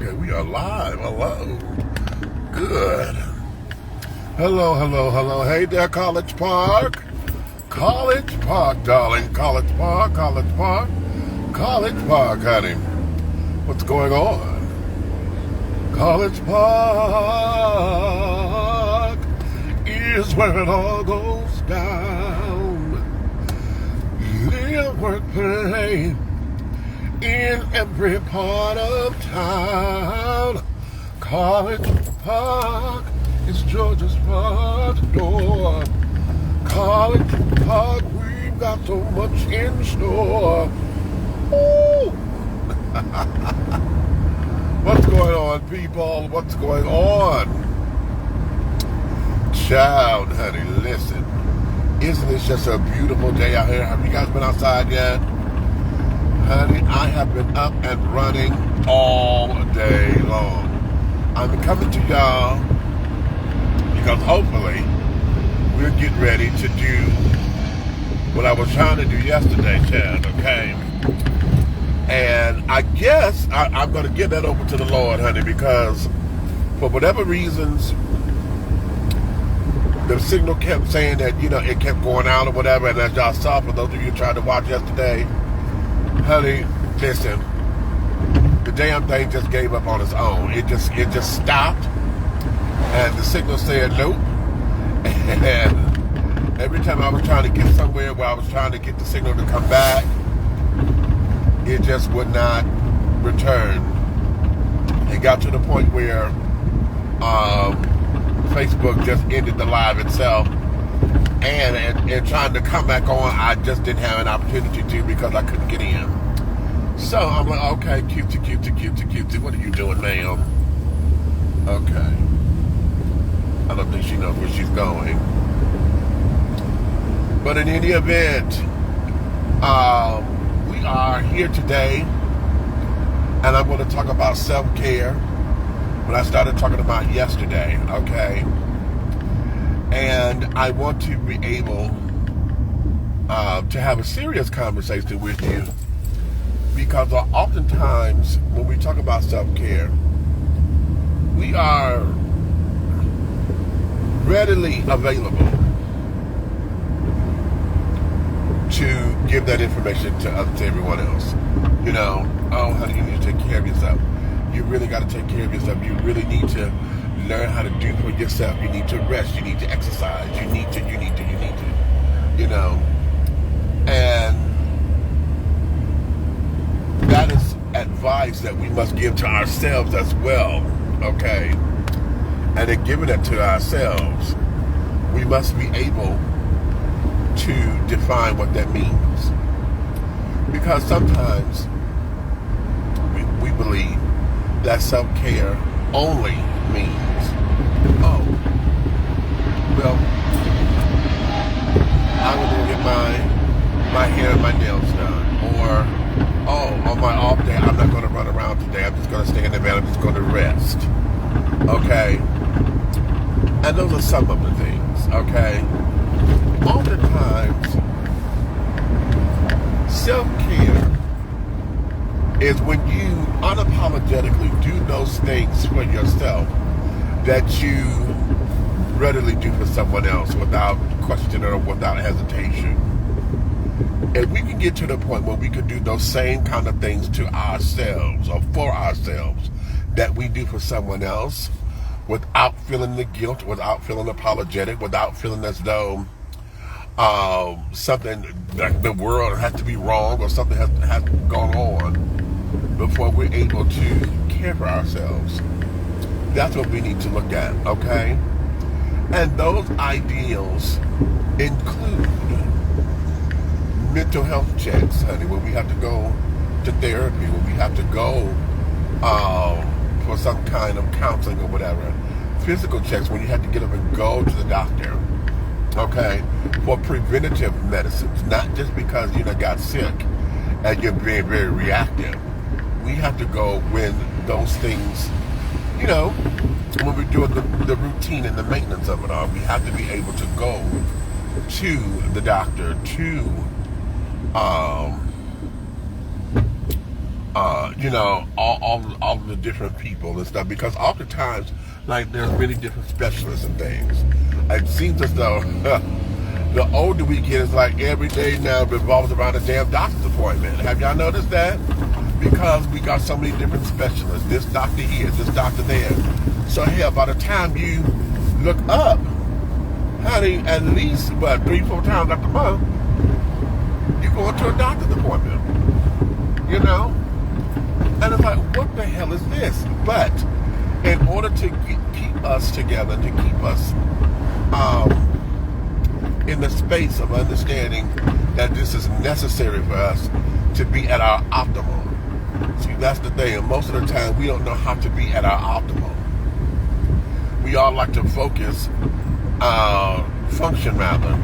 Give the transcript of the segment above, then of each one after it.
Okay, we are live. Hello. Good. Hello, hello, hello. Hey there, College Park. College Park, darling. College Park, College Park. College Park, honey. What's going on? College Park is where it all goes down. Live, work, play in every part of town. College Park is Georgia's front door. College Park, we've got so much in store. Ooh. What's going on, people? What's going on? Child, honey, listen. Isn't this just a beautiful day out here? Have you guys been outside yet? Honey, I have been up and running all day long. I'm coming to y'all because hopefully we'll get ready to do what I was trying to do yesterday, Chad, okay? And I guess I'm going to give that over to the Lord, honey, because for whatever reasons, the signal kept saying that, it kept going out or whatever. And as y'all saw, for those of you who tried to watch yesterday, honey, listen, the damn thing just gave up on its own. It just stopped, and the signal said nope. And every time I was trying to get somewhere where I was trying to get the signal to come back, it just would not return. It got to the point where Facebook just ended the live itself, and trying to come back on, I just didn't have an opportunity to because I couldn't get in. So I'm like, okay, cutesy, what are you doing, ma'am? Okay. I don't think she knows where she's going. But in any event, we are here today, and I'm going to talk about self-care. What I started talking about yesterday, okay? And I want to be able to have a serious conversation with you, because oftentimes when we talk about self-care, we are readily available to give that information to everyone else. Oh, honey, you need to take care of yourself. You really got to take care of yourself. You really need to learn how to do for yourself. You need to rest. You need to exercise. You need to. And that is advice that we must give to ourselves as well, okay? And in giving it to ourselves, we must be able to define what that means. Because sometimes we believe that self-care only means, oh, well, I'm going to go get my hair and my nails done. Or, oh, on my off day, I'm not going to run around today. I'm just going to stay in the bed. I'm just going to rest. Okay? And those are some of the things, okay? Oftentimes, self-care is when you unapologetically do those things for yourself that you readily do for someone else without question or without hesitation. And we can get to the point where we can do those same kind of things to ourselves or for ourselves that we do for someone else without feeling the guilt, without feeling apologetic, without feeling as though something like the world has to be wrong or something has gone on before we're able to care for ourselves. That's what we need to look at, okay? And those ideals include mental health checks, honey, when we have to go to therapy, when we have to go for some kind of counseling or whatever. Physical checks, when you have to get up and go to the doctor, okay? For preventative medicines, not just because you got sick and you're being very reactive. We have to go when those things, when we're doing the routine and the maintenance of it all. We have to be able to go to the doctor to all of the different people and stuff, because oftentimes, like, there's many different specialists and things. It seems as though the older we get, it's like every day now revolves around a damn doctor's appointment. Have y'all noticed that? Because we got so many different specialists. This doctor here, this doctor there. So hell, by the time you look up, honey, at least, 3-4 times after month, you're going to a doctor's appointment. And it's like, what the hell is this? But in order to keep us together, to keep us in the space of understanding that this is necessary for us to be at our optimum. See, that's the thing. And most of the time, we don't know how to be at our optimum. We all like to function rather,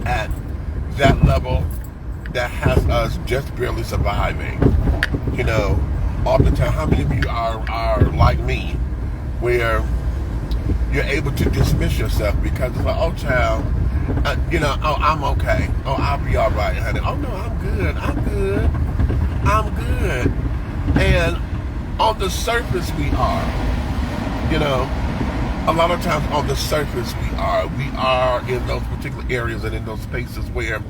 at that level that has us just barely surviving. All the time. How many of you are like me, where you're able to dismiss yourself because it's like, oh, child, I'm okay. Oh, I'll be all right, honey. Oh, no, I'm good. And on the surface, we are. A lot of times on the surface, we are in those particular areas and in those spaces where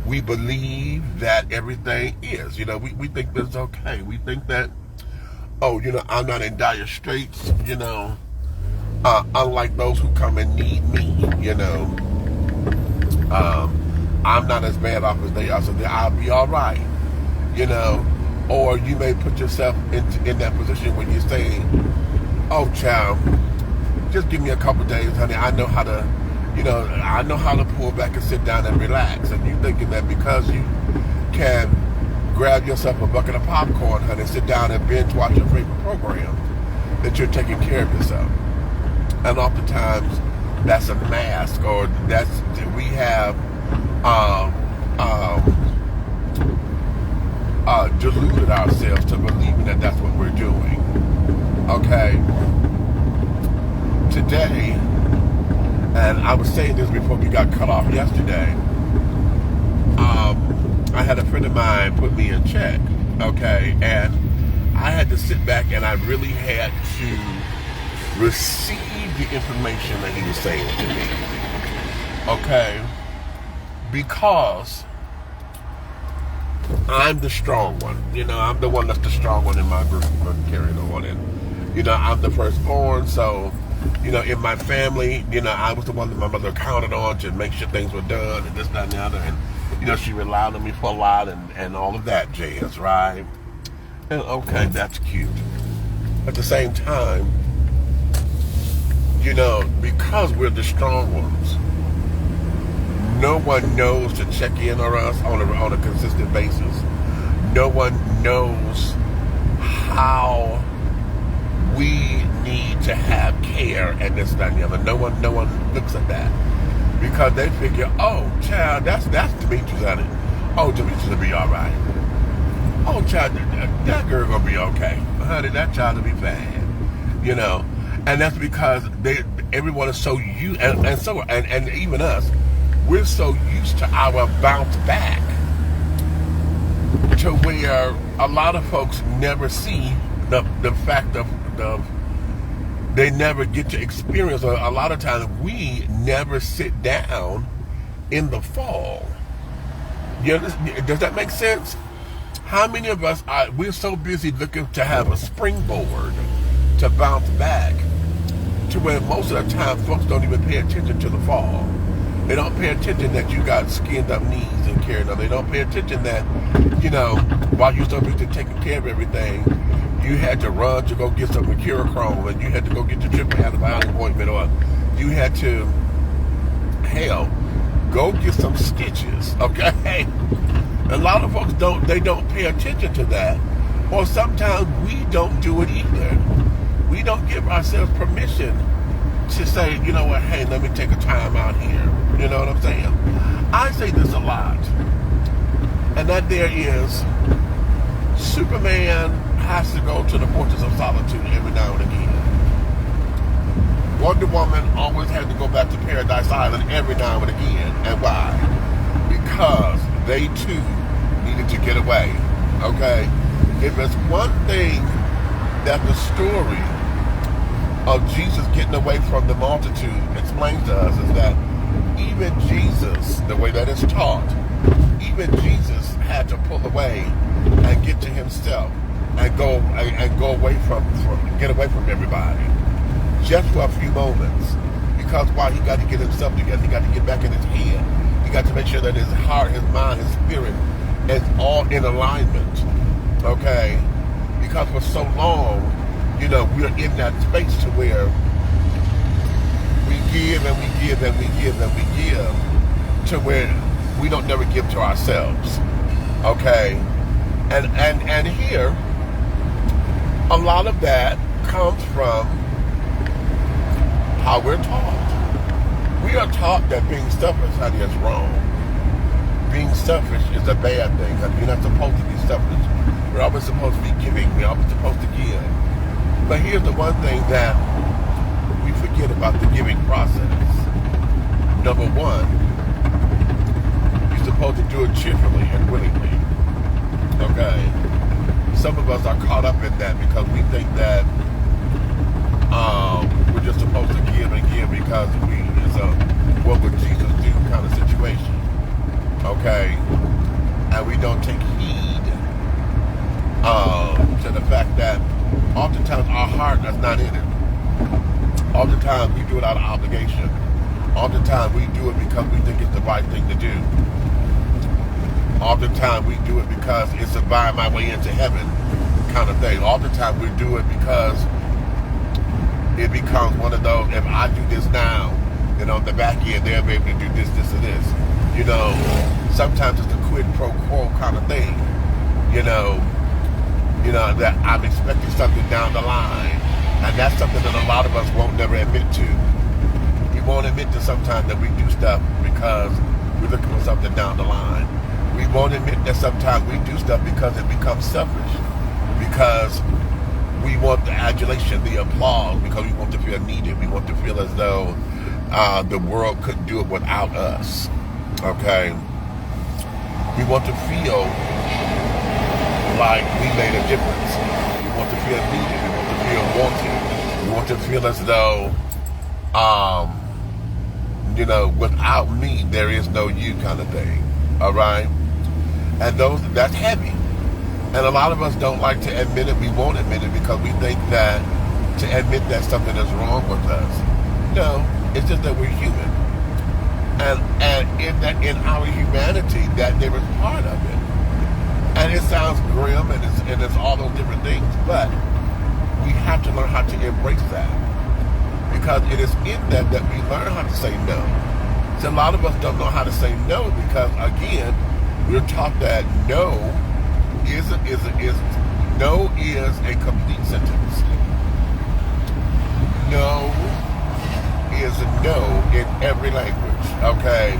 we believe that everything is. We think that's okay. We think that, I'm not in dire straits, unlike those who come and need me, I'm not as bad off as they are, so I'll be all right, Or you may put yourself in that position where you're saying, oh, child, just give me a couple days, honey. I know how to pull back and sit down and relax. And you're thinking that because you can grab yourself a bucket of popcorn, honey, sit down and binge watch your favorite program, that you're taking care of yourself. And oftentimes, that's a mask, or we have deluded ourselves to believing that that's what we're doing. Okay? Today, and I was saying this before we got cut off yesterday, I had a friend of mine put me in check, okay, and I had to sit back and I really had to receive the information that he was saying to me, okay, because I'm the strong one. I'm the one that's the strong one in my group, carrying on, and I'm the firstborn, so in my family, I was the one that my mother counted on to make sure things were done and this, that, and the other. And, she relied on me for a lot and all of that jazz, right? And okay, that's cute. At the same time, because we're the strong ones, no one knows to check in on us on a consistent basis. No one knows how we need to have care and this, that, and the other. No one looks at that because they figure, oh, child, that's Demetrius, honey. Oh, Demetrius will be all right. Oh, child, that girl gonna be okay, honey. That child will be fine. And that's because everyone is so used, and even us, we're so used to our bounce back to where a lot of folks never see the fact of they never get to experience, or a lot of times we never sit down in the fall. Does that make sense? How many of us we're so busy looking to have a springboard to bounce back, to where most of the time folks don't even pay attention to the fall. They don't pay attention that you got skinned up knees and carrying on. They don't pay attention that, while you're so busy taking care of everything, you had to run to go get some Mercurochrome, and you had to go get your triple antibiotic appointment, or you had to, hell, go get some stitches, okay? A lot of folks don't pay attention to that, or sometimes we don't do it either. We don't give ourselves permission to say, you know what, hey, let me take a time out here. You know what I'm saying? I say this a lot, and that there is, Superman has to go to the Fortress of Solitude every now and again. Wonder Woman always had to go back to Paradise Island every now and again. And why? Because they too needed to get away. Okay? If it's one thing that the story of Jesus getting away from the multitude explains to us, is that even Jesus, the way that it's taught, even Jesus had to pull away and get to himself and go away get away from everybody just for a few moments. Because while he got to get himself together, he got to get back in his head. He got to make sure that his heart, his mind, his spirit is all in alignment. Okay? Because for so long, we're in that space to where we give and we give and we give and we give, to where we don't never give to ourselves. Okay? And here, a lot of that comes from how we're taught. We are taught that being selfish, honey, is wrong. Being selfish is a bad thing. You're not supposed to be selfish. We're always supposed to be giving. We're always supposed to give. But here's the one thing that we forget about the giving process. Number one, you're supposed to do it cheerfully and willingly. Okay? Some of us are caught up in that because we think that we're just supposed to give and give because it's a what would Jesus do kind of situation. Okay? And we don't take heed to the fact that oftentimes our heart is not in it. Oftentimes we do it out of obligation. Oftentimes we do it because we think it's the right thing to do. Oftentimes we do it because it's a buy my way into heaven kind of thing. Oftentimes we do it because it becomes one of those, if I do this now, then on the back end they'll be able to do this, this, and this. Sometimes it's a quid pro quo kind of thing. That I'm expecting something down the line. And that's something that a lot of us won't never admit to. We won't admit to sometimes that we do stuff because we're looking for something down the line. We won't admit that sometimes we do stuff because it becomes selfish. Because we want the adulation, the applause, because we want to feel needed. We want to feel as though the world couldn't do it without us. Okay? We want to feel like we made a difference. We want to feel needed. We want to feel wanted. We want to feel as though, without me, there is no you kind of thing. All right? And that's heavy. And a lot of us don't like to admit it. We won't admit it because we think that to admit that something is wrong with us. No, it's just that we're human. And in our humanity, that there is part of it. And it sounds grim and it's all those different things, but we have to learn how to embrace that. Because it is in that we learn how to say no. So a lot of us don't know how to say no because, again, we're taught that no is a complete sentence. No is a no in every language. Okay?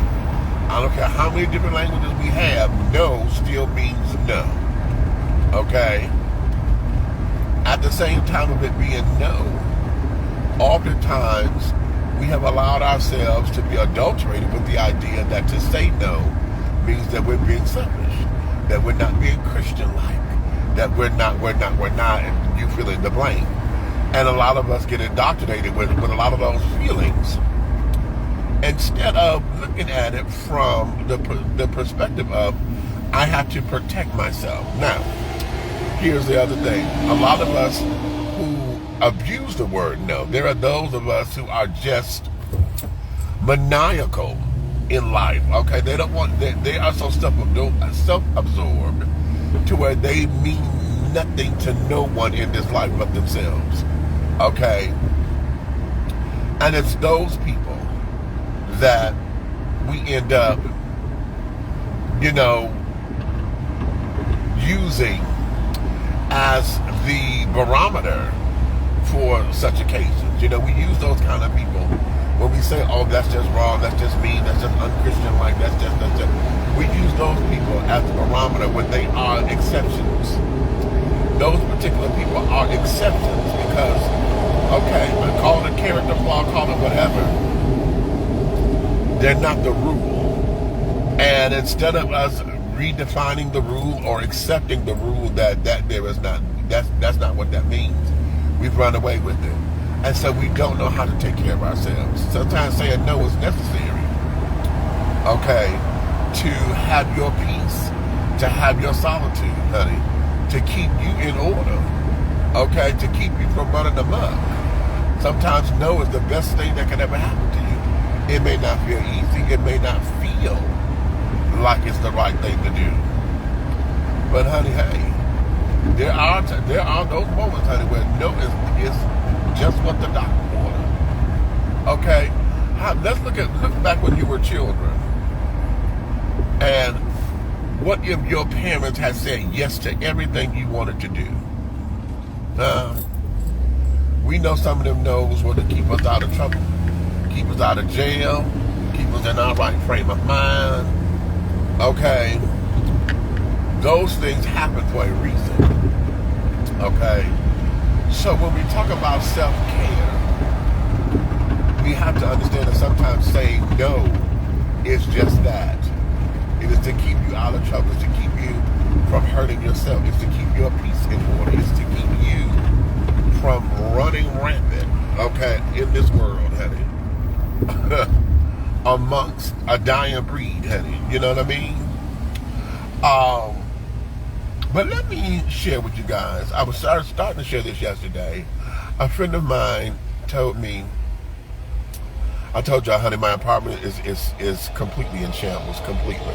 I don't care how many different languages we have, no still means no. Okay? At the same time of it being no, oftentimes we have allowed ourselves to be adulterated with the idea that to say no means that we're being selfish, that we're not being Christian-like, that we're not, and you fill in the blank. And a lot of us get indoctrinated with a lot of those feelings instead of looking at it from the perspective of, I have to protect myself. Now, here's the other thing. A lot of us who abuse the word no, there are those of us who are just maniacal in life. Okay, they are so self-absorbed to where they mean nothing to no one in this life but themselves. Okay? And it's those people that we end up, using as the barometer for such occasions. We use those kind of people when we say, oh, that's just wrong, that's just mean, that's just unchristian-like, that's just. We use those people as the barometer when they are exceptions. Those particular people are exceptions because, okay, call it a character flaw, call it whatever. They're not the rule. And instead of us redefining the rule or accepting the rule that there is not. That's not what that means. We've run away with it. And so we don't know how to take care of ourselves. Sometimes saying no is necessary. Okay? To have your peace, to have your solitude, honey, to keep you in order. Okay? To keep you from running amok. Sometimes no is the best thing that can ever happen to you. It may not feel easy. It may not feel like it's the right thing to do. But honey, hey, there are those moments, honey, where no is just what the doctor ordered. Okay? Let's look back when you were children. And what if your parents had said yes to everything you wanted to do? We know some of them knows what to keep us out of trouble, keep us out of jail, keep us in our right frame of mind. Okay? Those things happen for a reason. Okay? So when we talk about self-care, we have to understand that sometimes saying no is just that. It is to keep you out of trouble. It's to keep you from hurting yourself. It's to keep your peace in order. It's to keep you from running rampant, okay, in this world, honey. Amongst a dying breed, honey. You know what I mean? But let me share with you guys. I was starting to share this yesterday. A friend of mine told me, I told y'all, honey, my apartment is completely in shambles. Completely.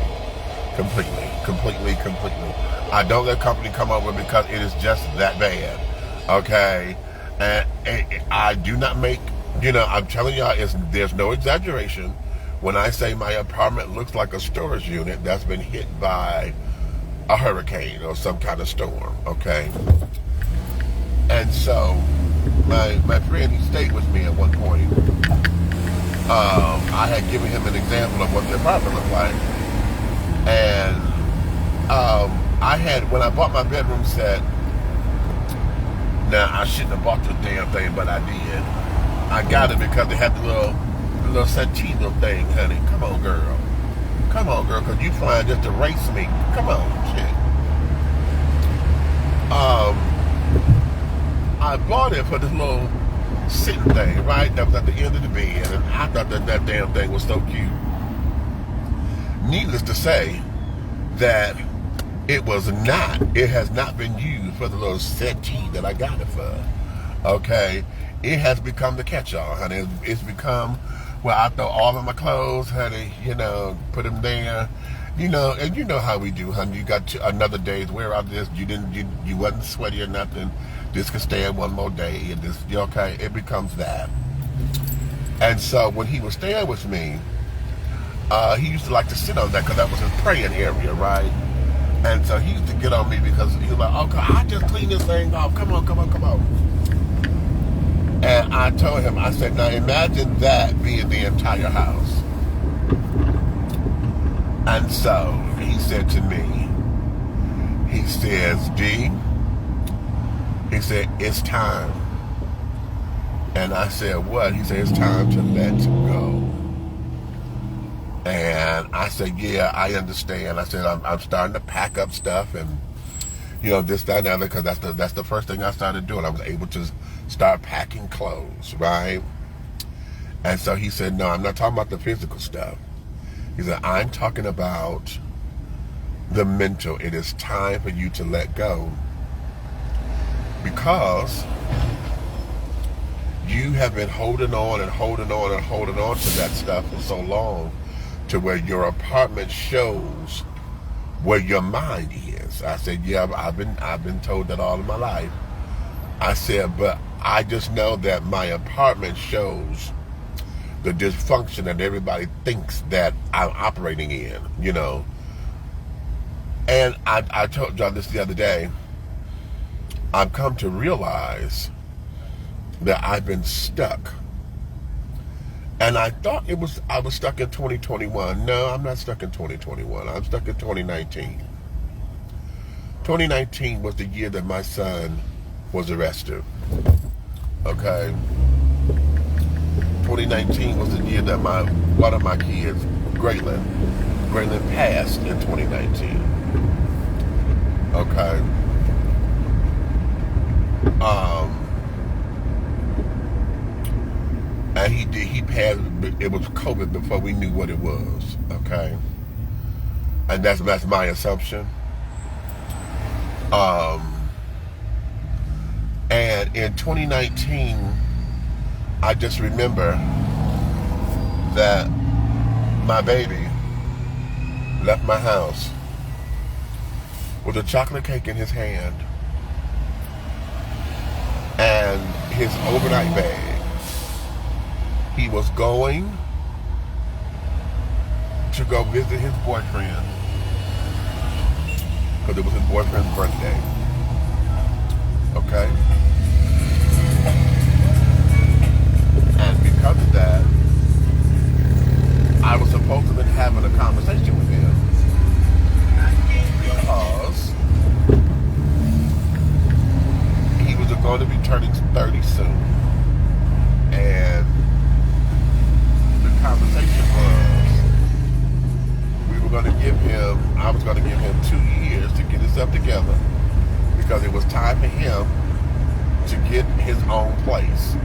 I don't let company come over because it is just that bad. Okay? And I do not make, I'm telling y'all, there's no exaggeration when I say my apartment looks like a storage unit that's been hit by a hurricane or some kind of storm, okay? And so, my friend, he stayed with me at one point. I had given him an example of what the apartment looked like. And when I bought my bedroom set, now I shouldn't have bought the damn thing, but I did. I got it because it had the little settee little thing, honey. Come on, girl, because you flying just to race me. Come on, shit. I bought it for this little sitting thing, right? That was at the end of the bed, and I thought that damn thing was so cute. Needless to say, that it has not been used for the little settee that I got it for. Okay? It has become the catch-all, honey. It's become where I throw all of my clothes, honey, put them there. And you know how we do, honey. You got another day's wear out of this. You wasn't sweaty or nothing. This could stand one more day, and this, okay? It becomes that. And so when he was staying with me, he used to like to sit on that because that was his praying area, right? And so he used to get on me because he was like, "Oh, God, I just cleaned this thing off. Come on." And I told him, I said, now imagine that being the entire house. And so he said to me, he says, D, he said, it's time. And I said, what? He said, it's time to let go. And I said, yeah, I understand. I said, I'm starting to pack up stuff and, this, that, and the other, because that's the first thing I started doing. I was able to start packing clothes, right? And so he said, no, I'm not talking about the physical stuff. He said, I'm talking about the mental. It is time for you to let go because you have been holding on to that stuff for so long to where your apartment shows where your mind is. I said, yeah, I've been told that all of my life. I said, but I just know that my apartment shows the dysfunction that everybody thinks that I'm operating in, And I told y'all this the other day. I've come to realize that I've been stuck. And I thought I was stuck in 2021. No, I'm not stuck in 2021. I'm stuck in 2019. 2019 was the year that my son was arrested. Okay? 2019 was the year that one of my kids, Graylin, Braylon passed in 2019. Okay. And he passed, it was COVID before we knew what it was. Okay. And that's my assumption. And in 2019, I just remember that my baby left my house with a chocolate cake in his hand and his overnight bag. He was going to go visit his boyfriend because it was his boyfriend's birthday. Okay? And because of that, I was supposed to have been having a conversation with him because he was going to be turning 30 soon. And the conversation was, I was going to give him 2 years to get himself together because it was time for him to get his own place.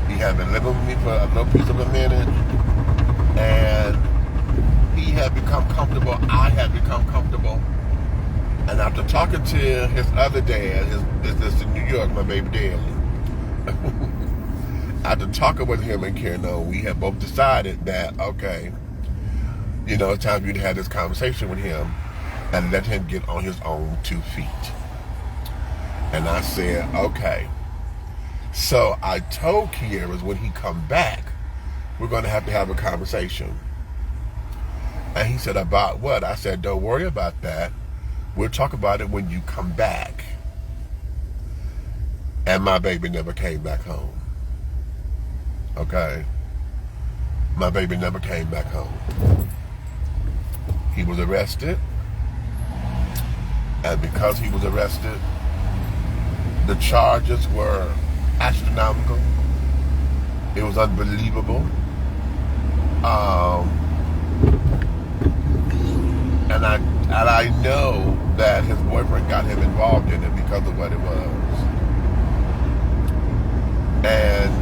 He had been living with me for a little piece of a minute, and he had become comfortable. I had become comfortable. And after talking to his other dad, his business in New York, my baby daddy, after talking with him and Karen, we had both decided that, okay, it's time for you to have this conversation with him and let him get on his own 2 feet. And I said, okay. So I told Kiera's when he come back, we're going to have a conversation. And he said, about what? I said, don't worry about that. We'll talk about it when you come back. And my baby never came back home. Okay? My baby never came back home. He was arrested. And because he was arrested, the charges were astronomical. It was unbelievable. And I know that his boyfriend got him involved in it because of what it was. And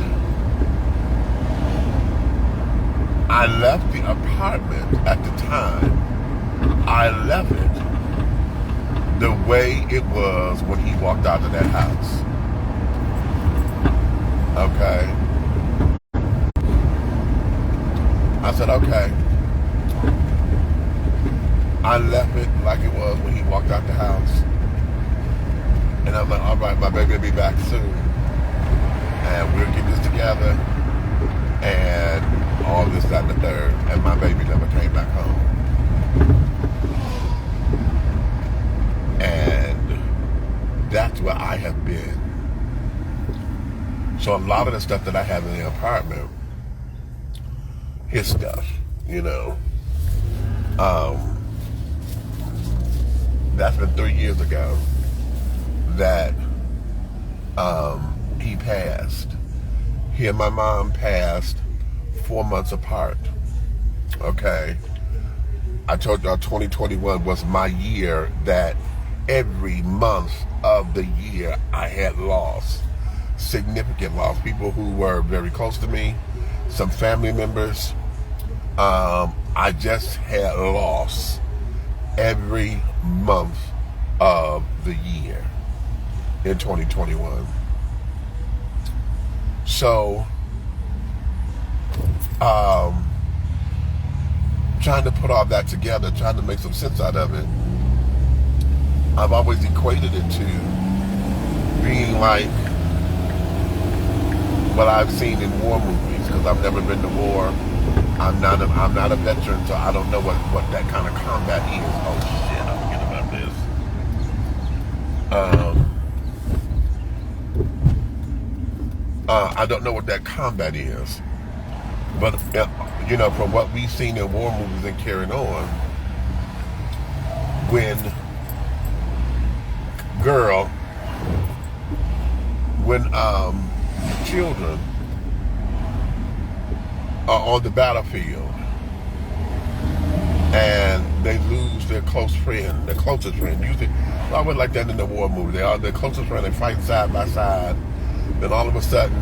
I left the apartment at the time. I left it the way it was when he walked out of that house. Okay? I said, okay. I left it like it was when he walked out the house. And I'm like, all right, my baby will be back soon. And we'll get this together. And all this, that, and the third. And my baby never came back home. And that's where I have been. So a lot of the stuff that I have in the apartment, his stuff, that's been 3 years ago that he passed. He and my mom passed 4 months apart. Okay. I told y'all 2021 was my year that every month of the year I had lost. Significant loss. People who were very close to me, some family members. I just had lost every month of the year in 2021. So, trying to put all that together, trying to make some sense out of it, I've always equated it to being like what I've seen in war movies, because I've never been to war. I'm not a veteran, so I don't know what that kind of combat is. Oh shit, I'm forgetting about this. I don't know what that combat is. But, from what we've seen in war movies and carrying on, when children are on the battlefield and they lose their close friend, their closest friend. Usually, it's always like that in the war movie. They are their closest friend. They fight side by side. Then all of a sudden,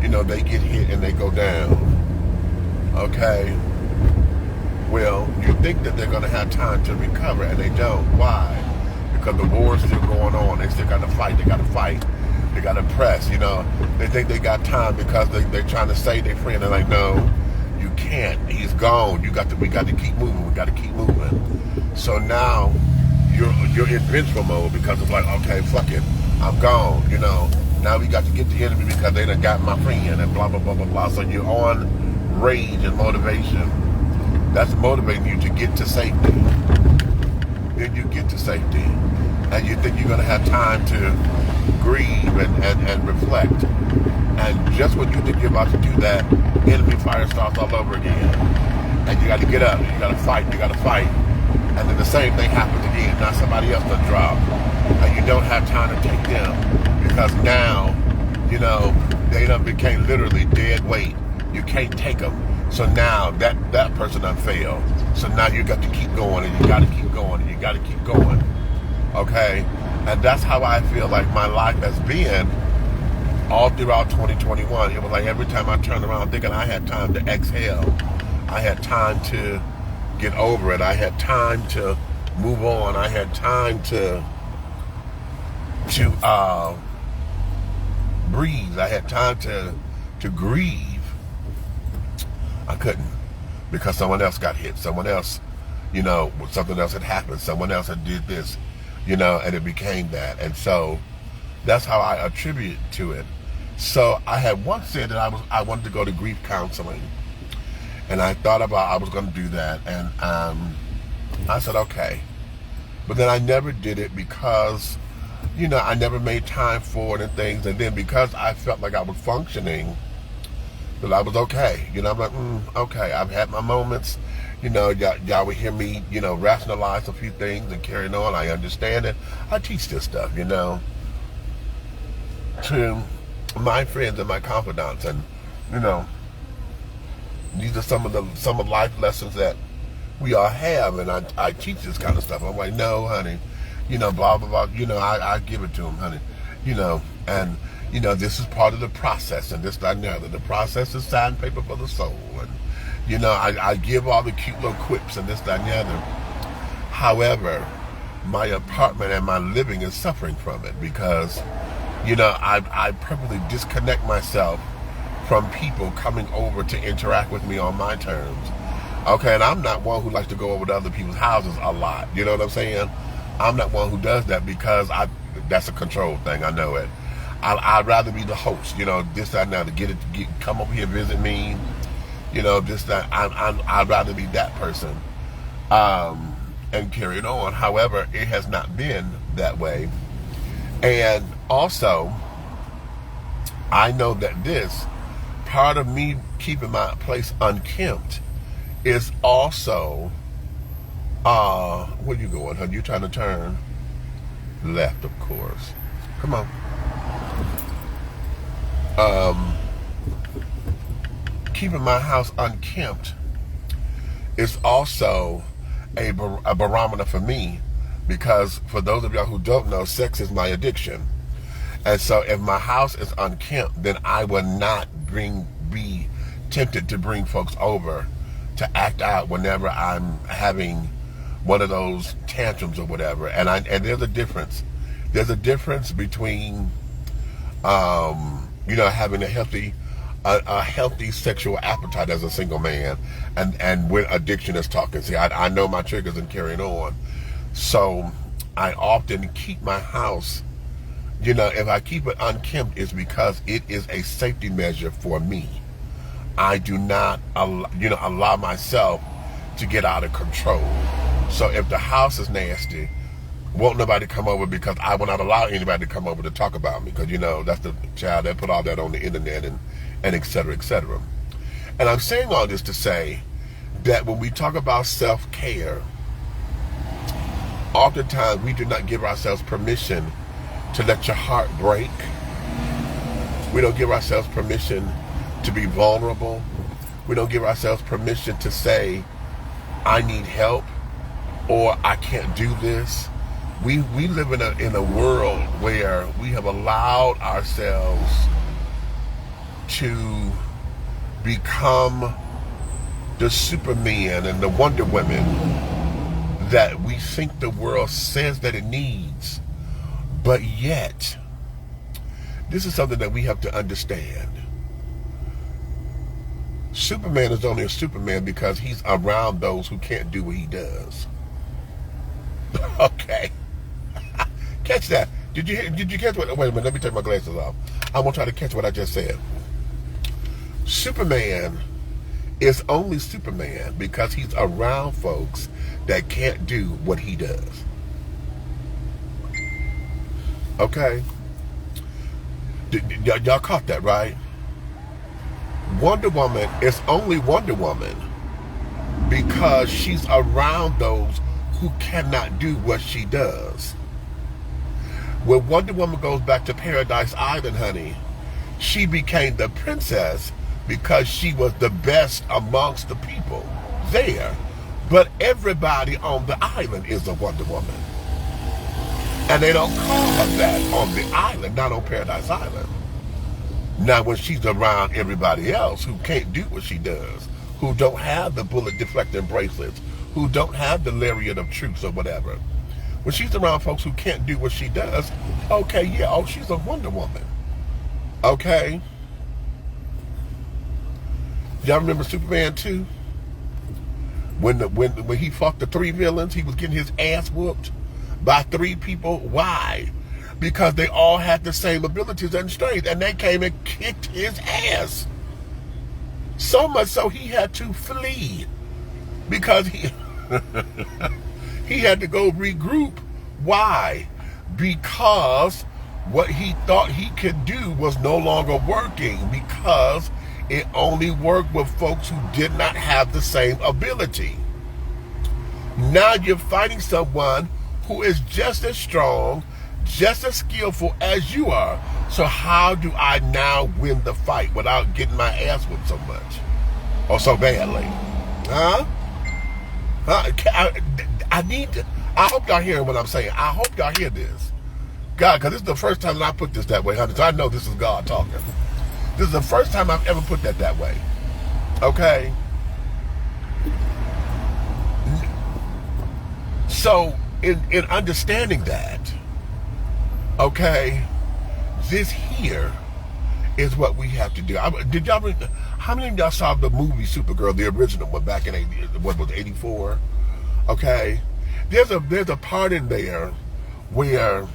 they get hit and they go down. Okay. Well, you think that they're going to have time to recover, and they don't. Why? Because the war is still going on. They still got to fight. They got to fight. They got to press. They think they got time because they're trying to save their friend. They're like, no, you can't. He's gone. We got to keep moving. We got to keep moving. So now you're in vengeful mode because it's like, okay, fuck it, I'm gone. Now we got to get the enemy because they done got my friend and blah blah blah blah blah. So you're on rage and motivation. That's motivating you to get to safety. Then you get to safety, and you think you're going to have time to grieve and reflect. And just when you think you're about to do that, enemy fire starts all over again. And you got to get up, you got to fight, and then the same thing happens again. Now somebody else done drop, and you don't have time to take them because now, they done became literally dead weight. You can't take them. So now that person done failed. So now you got to keep going, and you got to keep going, and you got to keep going. Okay? And that's how I feel like my life has been all throughout 2021. It was like every time I turned around thinking I had time to exhale. I had time to get over it. I had time to move on. I had time to breathe. I had time to grieve. I couldn't because someone else got hit. Someone else, something else had happened. Someone else had did this, and it became that. And so that's how I attribute to it. So I had once said that I wanted to go to grief counseling, and I thought about I was going to do that, and I said okay, but then I never did it because I never made time for it and things, and then because I felt like I was functioning, that I was okay. I'm like, okay, I've had my moments. Y'all would hear me, rationalize a few things and carrying on. I understand it. I teach this stuff, to my friends and my confidants, and these are some of life lessons that we all have, and I teach this kind of stuff. I'm like, no, honey, blah blah blah. I give it to them, honey, and this is part of the process, and this, that, and the other. The process is sandpaper for the soul, and I give all the cute little quips and this, that, and the other. However, my apartment and my living is suffering from it because I purposely disconnect myself from people coming over to interact with me on my terms. Okay, and I'm not one who likes to go over to other people's houses a lot. You know what I'm saying? I'm not one who does that because that's a control thing. I know it. I'd rather be the host. This, that, and that. To come over here, visit me. This, that. I'd rather be that person. And carry it on. However, it has not been that way. And also, I know that this part of me keeping my place unkempt is also, where you going, huh? You trying to turn left, of course. Come on. Keeping my house unkempt is also a barometer for me, because for those of y'all who don't know, sex is my addiction. And so if my house is unkempt, then I will not be tempted to bring folks over to act out whenever I'm having one of those tantrums or whatever. And there's a difference. There's a difference between having a healthy sexual appetite as a single man and when addiction is talking. See, I know my triggers and carrying on. So I often keep my house, if I keep it unkempt, it's because it is a safety measure for me. I do not allow myself to get out of control. So if the house is nasty, won't nobody come over, because I will not allow anybody to come over to talk about me, because that's the child that put all that on the internet and et cetera, et cetera. And I'm saying all this to say that when we talk about self-care, oftentimes we do not give ourselves permission to let your heart break. We don't give ourselves permission to be vulnerable. We don't give ourselves permission to say, I need help, or I can't do this. We live in a world where we have allowed ourselves to become the Superman and the Wonder Women that we think the world says that it needs. But yet, this is something that we have to understand. Superman is only a Superman because he's around those who can't do what he does. Okay. Catch that. Did you catch what? Wait a minute, let me take my glasses off. I want to try to catch what I just said. Superman is only Superman because he's around folks that can't do what he does. Okay? Y'all caught that, right? Wonder Woman is only Wonder Woman because she's around those who cannot do what she does. When Wonder Woman goes back to Paradise Island, honey, she became the princess because she was the best amongst the people there. But everybody on the island is a Wonder Woman. And they don't call her that on the island, not on Paradise Island. Now when she's around everybody else who can't do what she does, who don't have the bullet deflecting bracelets, who don't have the lariat of truth or whatever, when she's around folks who can't do what she does, okay, yeah, oh, she's a Wonder Woman. Okay? Y'all remember Superman 2? When he fought the 3 villains, he was getting his ass whooped by 3 people. Why? Because they all had the same abilities and strength, and they came and kicked his ass. So much so he had to flee because he he had to go regroup. Why? Because what he thought he could do was no longer working, because it only worked with folks who did not have the same ability. Now you're fighting someone who is just as strong, just as skillful as you are. So how do I now win the fight without getting my ass whipped so much or so badly? Huh? I hope y'all hearing what I'm saying. I hope y'all hear this. God, because this is the first time that I put this that way, honey. So I know this is God talking. This is the first time I've ever put that way. Okay? So, in understanding that, okay, this here is what we have to do. Did y'all? How many of y'all saw the movie Supergirl, the original one, back in 84? Okay, there's a part in there where,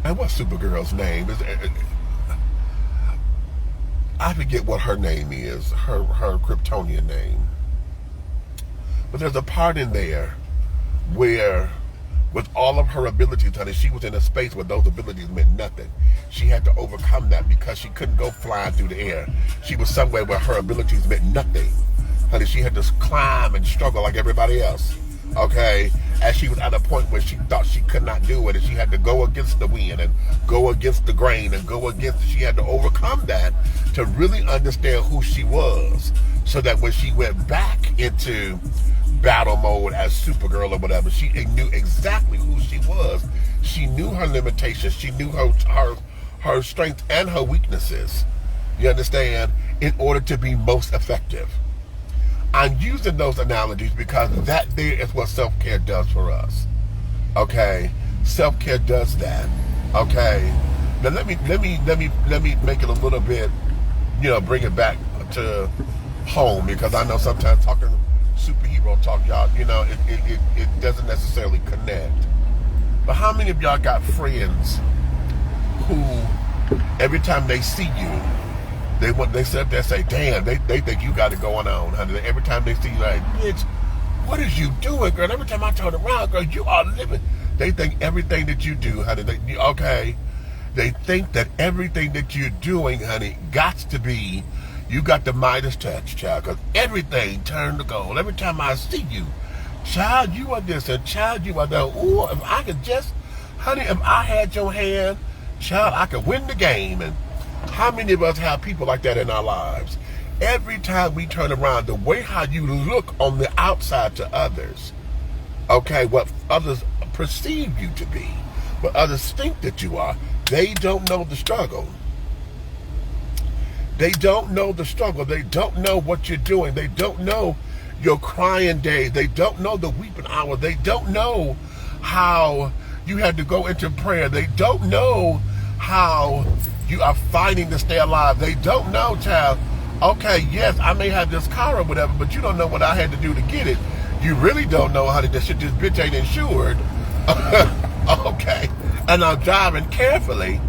and what's Supergirl's name? I forget what her name is, her Kryptonian name. But there's a part in there where, with all of her abilities, honey, she was in a space where those abilities meant nothing. She had to overcome that because she couldn't go flying through the air. She was somewhere where her abilities meant nothing. Honey, she had to climb and struggle like everybody else. Okay? As she was at a point where she thought she could not do it, and she had to go against the wind and go against the grain and go against, she had to overcome that to really understand who she was, so that when she went back into battle mode as Supergirl or whatever, she knew exactly who she was. She knew her limitations. She knew her strengths and her weaknesses. You understand? In order to be most effective. I'm using those analogies because that there is what self-care does for us. Okay? Self-care does that. Okay? Now let me make it a little bit, bring it back to home, because I know sometimes talking superhero talk, y'all, it doesn't necessarily connect. But how many of y'all got friends who every time they see you, they sit up there and say, damn, they think you got it going on, honey. Every time they see you, like, bitch, what is you doing, girl? Every time I turn around, girl, you are living. They think everything that you do, honey, they think that everything that you're doing, honey, got to be, you got the Midas touch, child, because everything turned to gold. Every time I see you, child, you are this, and child, you are that. Ooh, if I could just, honey, if I had your hand, child, I could win the game. And how many of us have people like that in our lives? every time we turn around, the way how you look on the outside to others, okay, what others perceive you to be, what others think that you are, they don't know the struggle. They don't know the struggle. They don't know what you're doing. They don't know your crying days. They don't know the weeping hour. They don't know how you had to go into prayer. They don't know how you are fighting to stay alive. They don't know, child. Okay, yes, I may have this car or whatever, but you don't know what I had to do to get it. You really don't know how to this shit. This bitch ain't insured. Okay, and I'm driving carefully.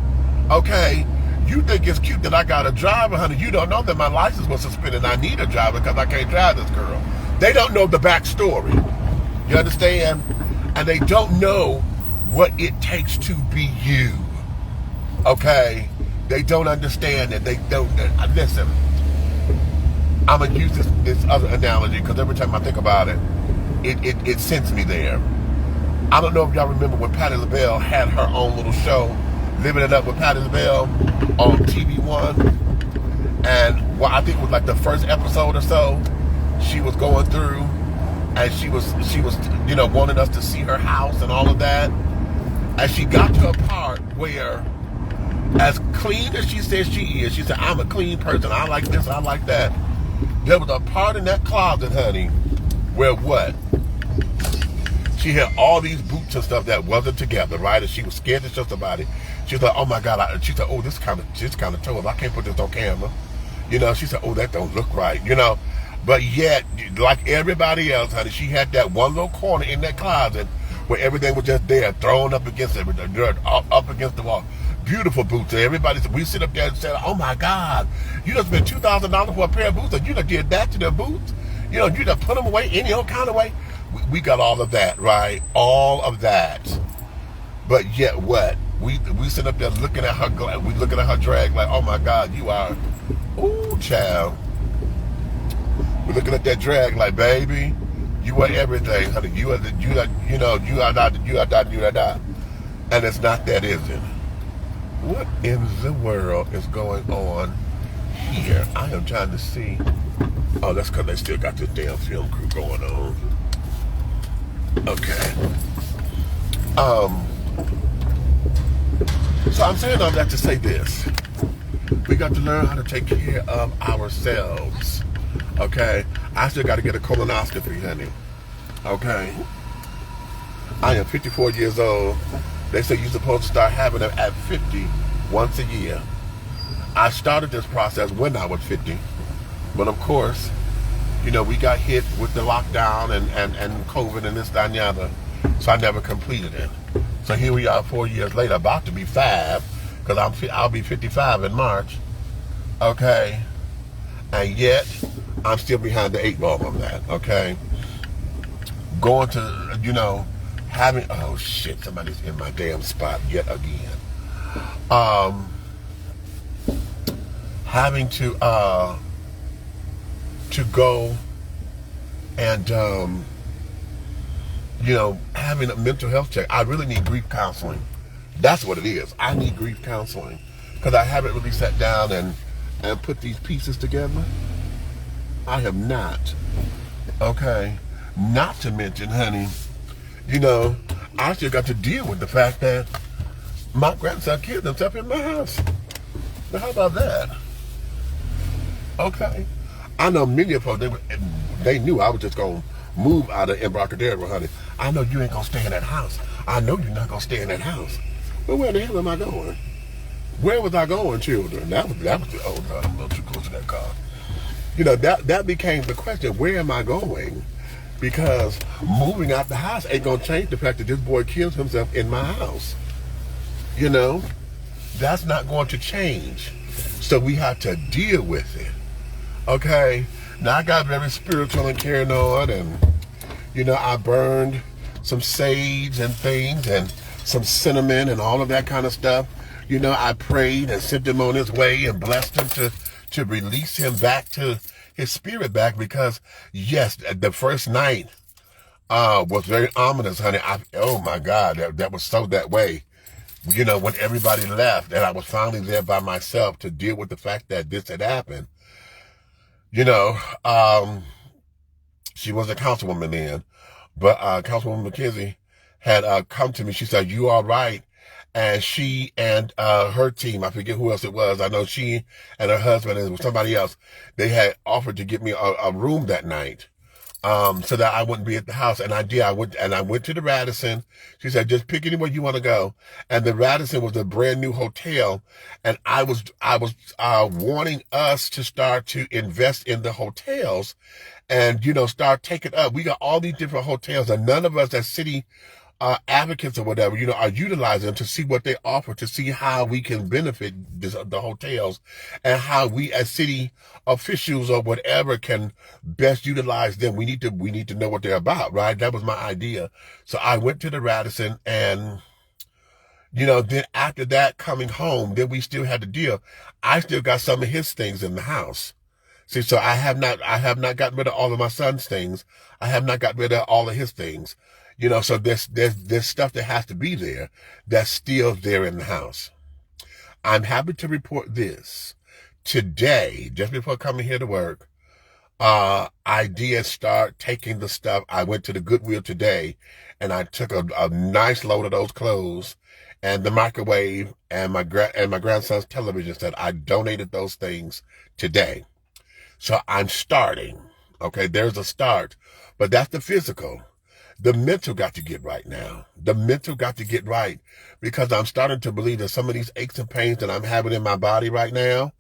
Okay. You think it's cute that I got a driver, honey. You don't know that my license was suspended. I need a driver because I can't drive this girl. They don't know the backstory. You understand? And they don't know what it takes to be you. Okay? They don't understand it. They don't. Listen, I'm going to use this other analogy because every time I think about it, it sends me there. I don't know if y'all remember when Patti LaBelle had her own little show, Living It Up with Patti LaBelle on TV One, and I think it was like the first episode or so, she was going through, and she was wanting us to see her house and all of that, and she got to a part where, as clean as she says she is, she said, I'm a clean person, I like this, I like that. There was a part in that closet, honey, where what? She had all these boots and stuff that wasn't together, right? And she was scared to show somebody. She was like, oh my God. She said, oh, this kind of told. I can't put this on camera. She said, oh, that don't look right, But yet, like everybody else, honey, she had that one little corner in that closet where everything was just there, thrown up against it, up against the wall. Beautiful boots. And we sit up there and said, oh my God, you just spent $2,000 for a pair of boots, and you done did that to the boots? You done put them away any old kind of way? We got all of that, right? All of that. But yet what? We sit up there looking at her, we looking at her drag like, oh my God, you are, ooh, child. We're looking at that drag like, baby, you are everything, honey. You are that. And it's not that, is it? What in the world is going on here? I am trying to see. Oh, that's because they still got this damn film crew going on. Okay. So I'm saying all that to say this. We got to learn how to take care of ourselves. Okay? I still got to get a colonoscopy, honey. Okay? I am 54 years old. They say you're supposed to start having them at 50 once a year. I started this process when I was 50. But of course, we got hit with the lockdown and COVID and this, that, and the other. So I never completed it. So here we are 4 years later, about to be 5, because I'll be 55 in March. Okay? And yet, I'm still behind the 8 ball on that. Okay? Going to, having, oh shit, somebody's in my damn spot yet again. Having to go and, having a mental health check. I really need grief counseling. That's what it is. I need grief counseling because I haven't really sat down and put these pieces together. I have not. Okay? Not to mention, honey, I still got to deal with the fact that my grandson killed himself in my house. Now, how about that? Okay. I know many of them, they knew I was just going to move out of Embarcadero, honey. I know you ain't going to stay in that house. I know you're not going to stay in that house. But where the hell am I going? Where was I going, children? That was oh, no, I'm a little too close to that car. That became the question. Where am I going? Because moving out the house ain't going to change the fact that this boy kills himself in my house. That's not going to change. So we have to deal with it. Okay? Now I got very spiritual and carrying on, and, I burned some sage and things and some cinnamon and all of that kind of stuff. I prayed and sent him on his way and blessed him to release him back to his spirit back, because yes, the first night was very ominous, honey. Oh my God, that was so that way. When everybody left and I was finally there by myself to deal with the fact that this had happened. You know, she was a councilwoman then, but Councilwoman McKenzie had come to me. She said, "You all right?" And she and her team, I forget who else it was. I know she and her husband and somebody else, they had offered to get me a room that night, so that I wouldn't be at the house. And I did. I went to the Radisson. She said, "Just pick anywhere you want to go." And the Radisson was a brand new hotel. And I was wanting us to start to invest in the hotels and, start taking up. We got all these different hotels, and none of us as city advocates or whatever, are utilizing them to see what they offer, to see how we can benefit the hotels, and how we as city officials or whatever can best utilize them. We need to know what they're about, right? That was my idea. So I went to the Radisson, and then after that, coming home, then we still had to deal. I still got some of his things in the house. See, so I have not gotten rid of all of my son's things. I have not gotten rid of all of his things. So there's stuff that has to be there that's still there in the house. I'm happy to report this. Today, just before coming here to work, I did start taking the stuff. I went to the Goodwill today, and I took a nice load of those clothes and the microwave and my grandson's television set. I donated those things today. So I'm starting. Okay, there's a start, but that's the physical. The mental got to get right now. The mental got to get right, because I'm starting to believe that some of these aches and pains that I'm having in my body right now,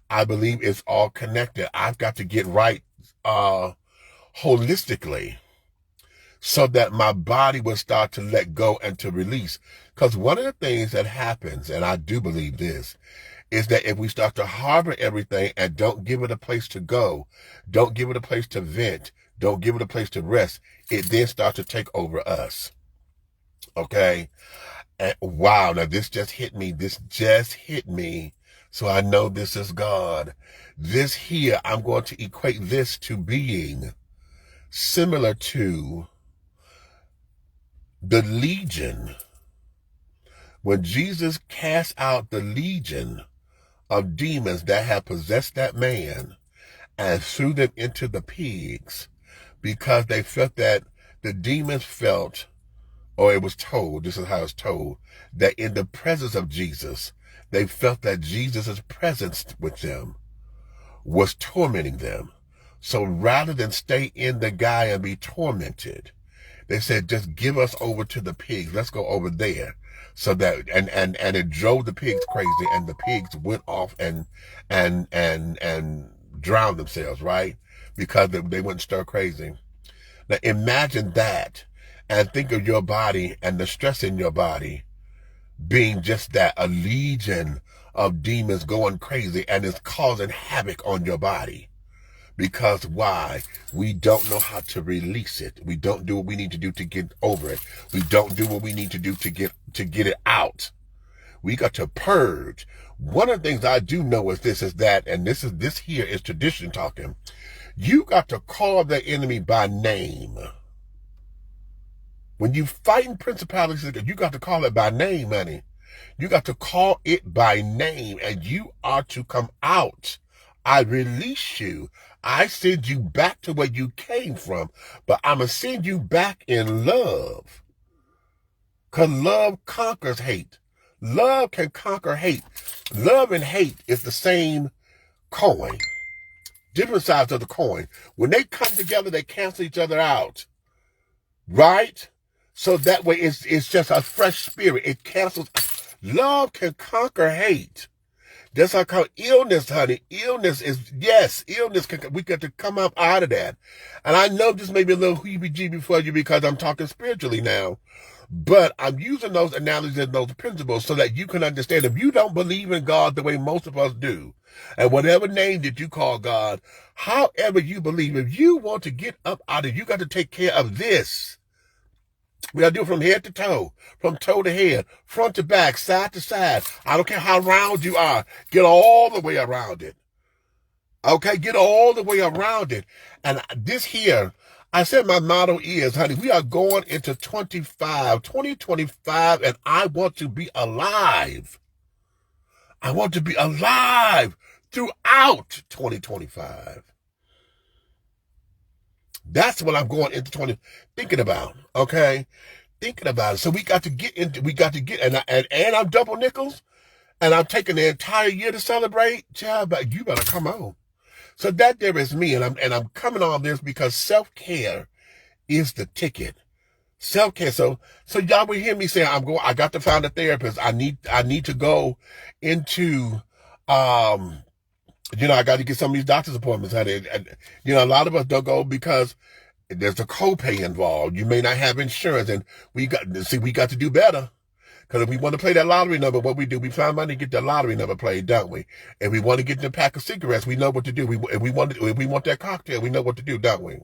I believe it's all connected. I've got to get right holistically, so that my body will start to let go and to release. Because one of the things that happens, and I do believe this, is that if we start to harbor everything and don't give it a place to go, don't give it a place to vent, don't give it a place to rest, it then starts to take over us. Okay? And wow, now this just hit me. This just hit me. So I know this is God. This here, I'm going to equate this to being similar to the legion. When Jesus cast out the legion of demons that had possessed that man and threw them into the pigs, because they felt that the demons felt, or it was told, this is how it's told, that in the presence of Jesus, they felt that Jesus' presence with them was tormenting them. So rather than stay in the guy and be tormented, they said, just give us over to the pigs. Let's go over there. So that, and it drove the pigs crazy, and the pigs went off and drowned themselves, right? Because they wouldn't stir crazy. Now imagine that, and think of your body and the stress in your body being just that, a legion of demons going crazy, and it's causing havoc on your body. Because why? We don't know how to release it. We don't do what we need to do to get over it. We don't do what we need to do to get it out. We got to purge. One of the things I do know is that, and this here is tradition talking. You got to call the enemy by name. When you fighting principalities, you got to call it by name, honey. You got to call it by name, and you are to come out. I release you. I send you back to where you came from, but I'm going to send you back in love. Because love conquers hate. Love can conquer hate. Love and hate is the same coin. Different sides of the coin. When they come together, they cancel each other out. Right? So that way it's just a fresh spirit. It cancels. Love can conquer hate. That's how called illness, honey. Illness we got to come up out of that. And I know this may be a little heebie-jeebie for you, because I'm talking spiritually now. But I'm using those analogies and those principles so that you can understand. If you don't believe in God the way most of us do, and whatever name that you call God, however you believe, if you want to get up out of it, you got to take care of this. We got to do it from head to toe, from toe to head, front to back, side to side. I don't care how round you are. Get all the way around it. Okay, get all the way around it. And this here, I said my motto is, honey, we are going into 2025, and I want to be alive. I want to be alive throughout 2025. That's what I'm going into 20 thinking about. Okay, thinking about it. So we got to get, and I'm double nickels, and I'm taking the entire year to celebrate. Child, but you better come on. So that there is me, and I'm coming on this because self-care is the ticket. Self-care. So y'all will hear me say I got to find a therapist. I need to go into I got to get some of these doctor's appointments, honey. And, a lot of us don't go because there's a copay involved. You may not have insurance, and we got to do better. Because if we want to play that lottery number, what we do, we find money to get that lottery number played, don't we? If we want to get the pack of cigarettes, we know what to do. If we want that cocktail, we know what to do, don't we?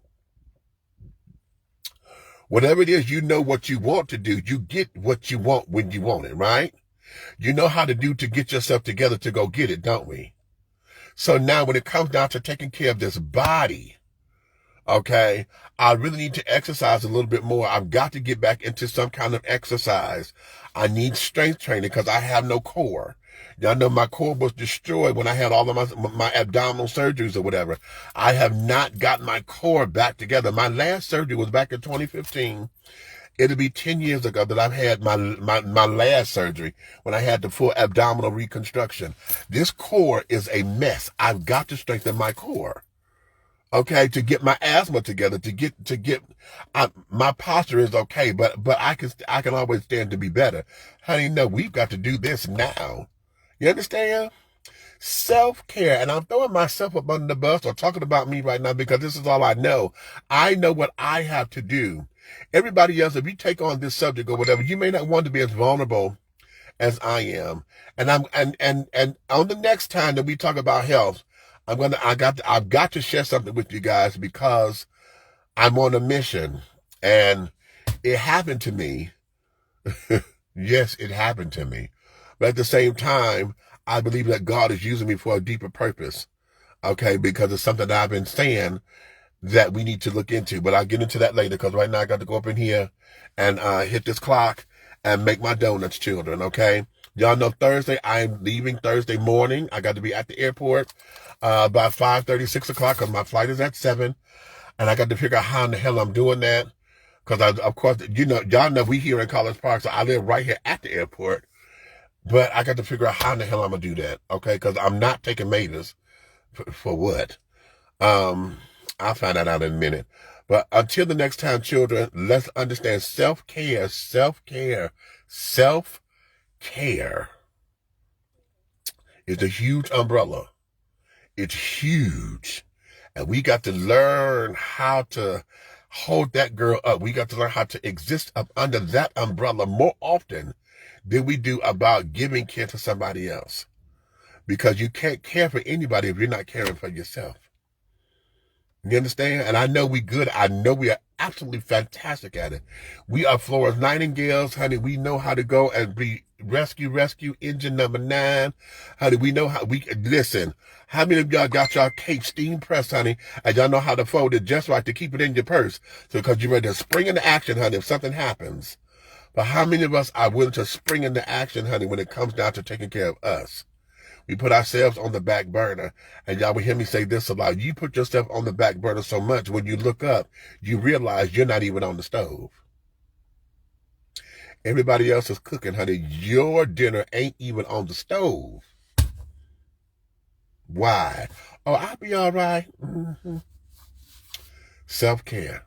Whatever it is, you know what you want to do. You get what you want when you want it, right? You know how to get yourself together to go get it, don't we? So now when it comes down to taking care of this body, okay, I really need to exercise a little bit more. I've got to get back into some kind of exercise. I need strength training because I have no core. Y'all know my core was destroyed when I had all of my abdominal surgeries or whatever. I have not got my core back together. My last surgery was back in 2015. It'll be 10 years ago that I've had my last surgery when I had the full abdominal reconstruction. This core is a mess. I've got to strengthen my core. Okay, to get my asthma together, my posture is okay, but I can always stand to be better. Honey, no, we've got to do this now. You understand? Self-care, and I'm throwing myself up under the bus or talking about me right now because this is all I know. I know what I have to do. Everybody else, if you take on this subject or whatever, you may not want to be as vulnerable as I am. And and on the next time that we talk about health, I've got to share something with you guys because I'm on a mission, and it happened to me. Yes, it happened to me. But at the same time, I believe that God is using me for a deeper purpose. Okay, because it's something that I've been saying that we need to look into. But I'll get into that later because right now I got to go up in here and hit this clock and make my donuts, children. Okay. Y'all know Thursday, I'm leaving Thursday morning. I got to be at the airport about 5:30, 6 o'clock because my flight is at 7. And I got to figure out how in the hell I'm doing that. Because, of course, y'all know we here in College Park, so I live right here at the airport. But I got to figure out how in the hell I'm going to do that, okay? Because I'm not taking Mavis. For what? I'll find that out in a minute. But until the next time, children, let's understand self-care, self-care, self-care is a huge umbrella. It's huge. And we got to learn how to hold that girl up. We got to learn how to exist up under that umbrella more often than we do about giving care to somebody else. Because you can't care for anybody if you're not caring for yourself. You understand? And I know we good. I know we are absolutely fantastic at it. We are Florence Nightingales, honey. We know how to go and be rescue engine number 9. Honey, we know how listen. How many of y'all got y'all cake steam pressed, honey, and y'all know how to fold it just right to keep it in your purse? So because you're ready to spring into action, honey, if something happens. But how many of us are willing to spring into action, honey, when it comes down to taking care of us? We put ourselves on the back burner. And y'all will hear me say this a lot. You put yourself on the back burner so much, when you look up, you realize you're not even on the stove. Everybody else is cooking, honey. Your dinner ain't even on the stove. Why? Oh, I'll be all right. Mm-hmm. Self-care.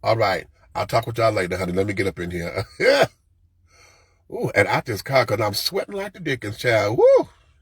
All right. I'll talk with y'all later, honey. Let me get up in here. Ooh, and I just caught because I'm sweating like the Dickens, child. Woo!